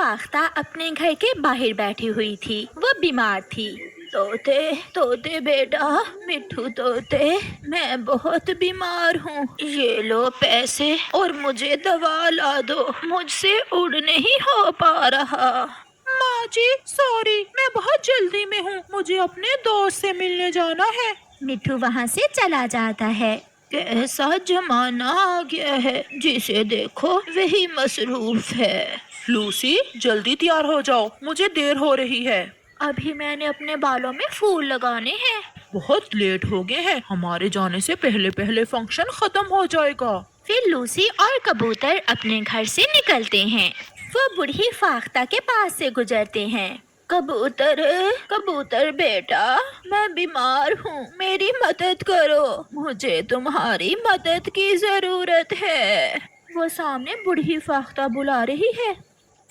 फाख्ता अपने घर के बाहर बैठी हुई थी। वो बीमार थी। तोते तोते बेटा, मिट्ठू तोते, मैं बहुत बीमार हूँ। ये लो पैसे और मुझे दवा ला दो, मुझसे उड़ नहीं हो पा रहा। माँ जी सॉरी, मैं बहुत जल्दी में हूँ, मुझे अपने दोस्त से मिलने जाना है। मिट्ठू वहाँ से चला जाता है। कैसा जमाना आ गया है, जिसे देखो वही मसरूफ है। लूसी जल्दी तैयार हो जाओ, मुझे देर हो रही है। अभी मैंने अपने बालों में फूल लगाने हैं। बहुत लेट हो गए हैं, हमारे जाने से पहले पहले फंक्शन खत्म हो जाएगा। फिर लूसी और कबूतर अपने घर से निकलते हैं। वो बूढ़ी फाख्ता के पास से गुजरते हैं। कबूतर कबूतर बेटा, मैं बीमार हूँ, मेरी मदद करो, मुझे तुम्हारी मदद की जरूरत है। वो सामने बूढ़ी फाख्ता बुला रही है।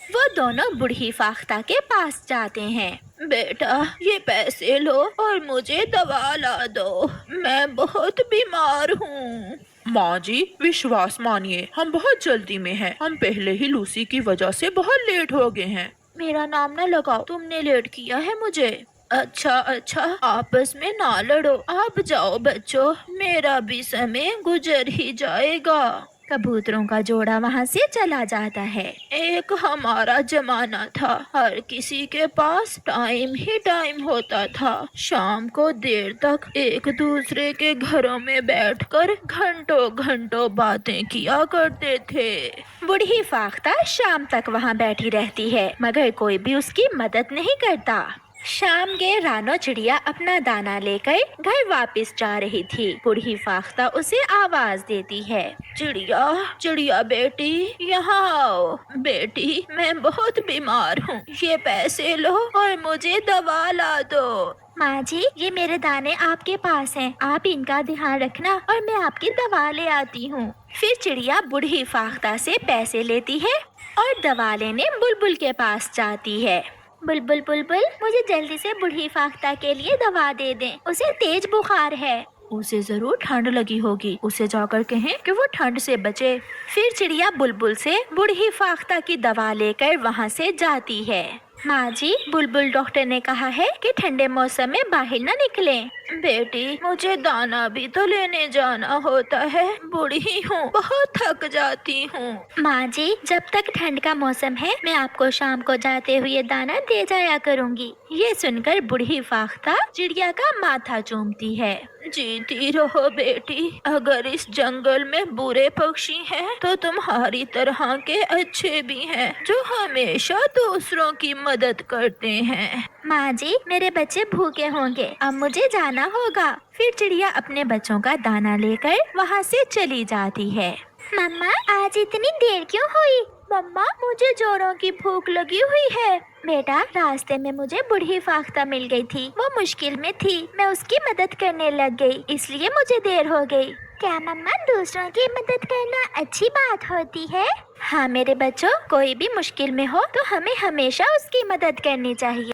वो दोनों बूढ़ी फाख्ता के पास जाते हैं। बेटा ये पैसे लो और मुझे दवा ला दो, मैं बहुत बीमार हूँ। माँ जी विश्वास मानिए, हम बहुत जल्दी में हैं, हम पहले ही लूसी की वजह से बहुत लेट हो गए हैं। मेरा नाम न लगाओ, तुमने लेट किया है मुझे। अच्छा अच्छा, आपस में ना लड़ो, आप जाओ बच्चों, मेरा भी समय गुजर ही जाएगा। कबूतरों का जोड़ा वहाँ से चला जाता है। एक हमारा जमाना था, हर किसी के पास टाइम ही टाइम होता था। शाम को देर तक एक दूसरे के घरों में बैठकर घंटों घंटों बातें किया करते थे। बूढ़ी फाख्ता शाम तक वहाँ बैठी रहती है, मगर कोई भी उसकी मदद नहीं करता। शाम के रानो चिड़िया अपना दाना लेकर घर वापस जा रही थी। बूढ़ी फाख्ता उसे आवाज देती है, चिड़िया चिड़िया बेटी, यहाँ आओ। बेटी मैं बहुत बीमार हूँ, ये पैसे लो और मुझे दवा ला दो। माँ जी ये मेरे दाने आपके पास हैं, आप इनका ध्यान रखना और मैं आपकी दवा ले आती हूँ। फिर चिड़िया बूढ़ी फाख्ता से पैसे लेती है और दवा लेने बुलबुल के पास जाती है। बुलबुल बुलबुल, मुझे जल्दी से बूढ़ी फाख्ता के लिए दवा दे दें, उसे तेज बुखार है। उसे जरूर ठंड लगी होगी, उसे जाकर कहें कि वो ठंड से बचे। फिर चिड़िया बुलबुल से बूढ़ी फाख्ता की दवा लेकर वहाँ से जाती है। माँ जी बुलबुल डॉक्टर ने कहा है कि ठंडे मौसम में बाहर न निकलें। बेटी मुझे दाना भी तो लेने जाना होता है, बूढ़ी हूँ, बहुत थक जाती हूँ। माँ जी जब तक ठंड का मौसम है मैं आपको शाम को जाते हुए दाना दे जाया करूँगी। ये सुनकर बूढ़ी फाख्ता चिड़िया का माथा चूमती है। जीती रहो बेटी, अगर इस जंगल में बुरे पक्षी हैं तो तुम्हारी तरह के अच्छे भी हैं जो हमेशा दूसरों की मदद करते हैं। माँ जी मेरे बच्चे भूखे होंगे, अब मुझे जाना होगा। फिर चिड़िया अपने बच्चों का दाना लेकर वहाँ से चली जाती है। मम्मा आज इतनी देर क्यों हुई? मम्मा मुझे जोरों की भूख लगी हुई है। बेटा रास्ते में मुझे बूढ़ी फाख्ता मिल गई थी, वो मुश्किल में थी, मैं उसकी मदद करने लग गई, इसलिए मुझे देर हो गई। क्या मम्मा दूसरों की मदद करना अच्छी बात होती है? हाँ मेरे बच्चों, कोई भी मुश्किल में हो तो हमें हमेशा उसकी मदद करनी चाहिए।